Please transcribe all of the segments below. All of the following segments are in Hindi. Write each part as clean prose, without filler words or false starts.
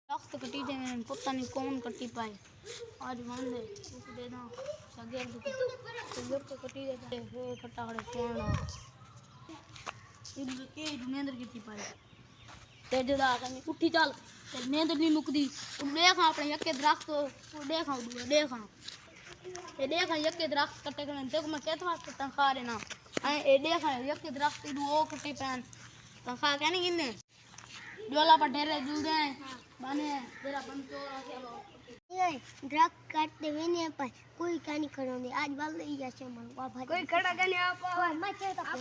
सख्त कटी थे मैंने पता नहीं कौन कटी पाए आज मान दे दे ना सगेर सगेर तो कटी दे हे कटा खड़े कौन इधर के नींदर की पाए ते जदा कनी उठी चल ते नींदर नहीं मुकदी उन देखा अपने यके दरख्त उन देखा देखा ए देखा यके दरख्त कटे कने देखो मैं कहत वास्ते ता खा रे ना ए देखा यके दरख्त इडू ओ कटे पैन ता खा के नहीं गिने डोला पर ढेरे जुदे बने तेरा बन तो आके ये ड्रग काटते मैंने पर कोई का नहीं करोगे आज बाल ले जा से मन वाह कोई खड़ा का नहीं आप मचे तो आप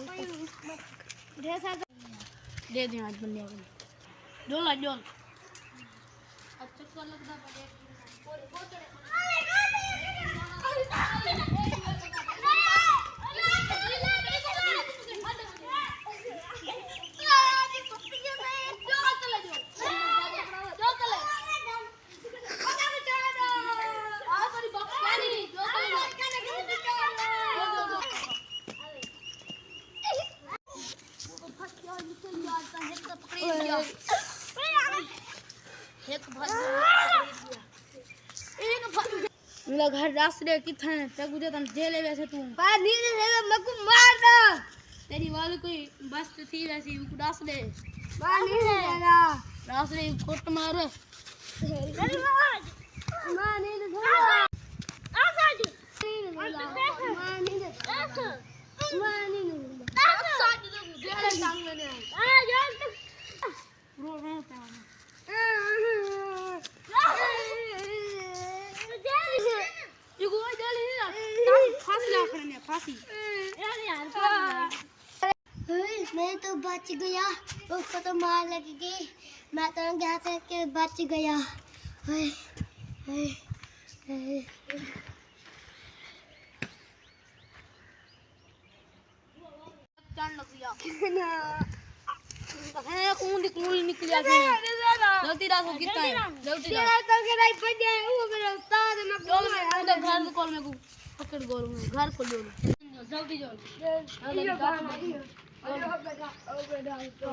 ड्रेस दे दे आज बन गया डोला डोल अच्छा तो लगता पर मेरा घर रास्ते कितना है तक मुझे तन जेले वैसे तू बाहर नीचे से मैं को मार दो तेरी वाली कोई बस थी वैसी वो रास्ते बाहर नीचे जाना रास्ते कोट मार अरे मां नीचे थोड़ा आजा जी मां नीचे आजा जी जेले टांग में आ यार रो रो पे ये कोई जल्दी नहीं फांसी ला खड़े फांसी यार मैं तो बच गया उसको तो मार लगेगी मैं तो यहाँ से बच गया चढ़ लग गया है कौन निकल गया जल्दी राखो कितना है जल्दी तेरा तो के नहीं पड़ जाए वो मेरा उस्ताद मैं उधर घर कॉल में को पकड़ गोल में घर को जोड़ जल्दी जोड़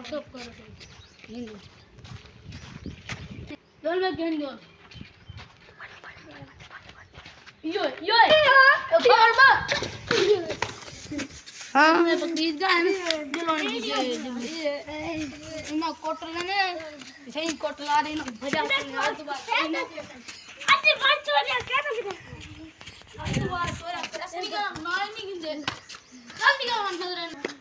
सब कर जोड़ में गेंद जोड़ यो यो खबर बा हां मैं पकीज का है दिलोनी की ना कोटर ने सही कोटला रे ना भजा आज बात अरे बात छोड़ क्या तो आज बात छोड़ असली का ना नहीं गिंदे जल्दी का मन कर रहे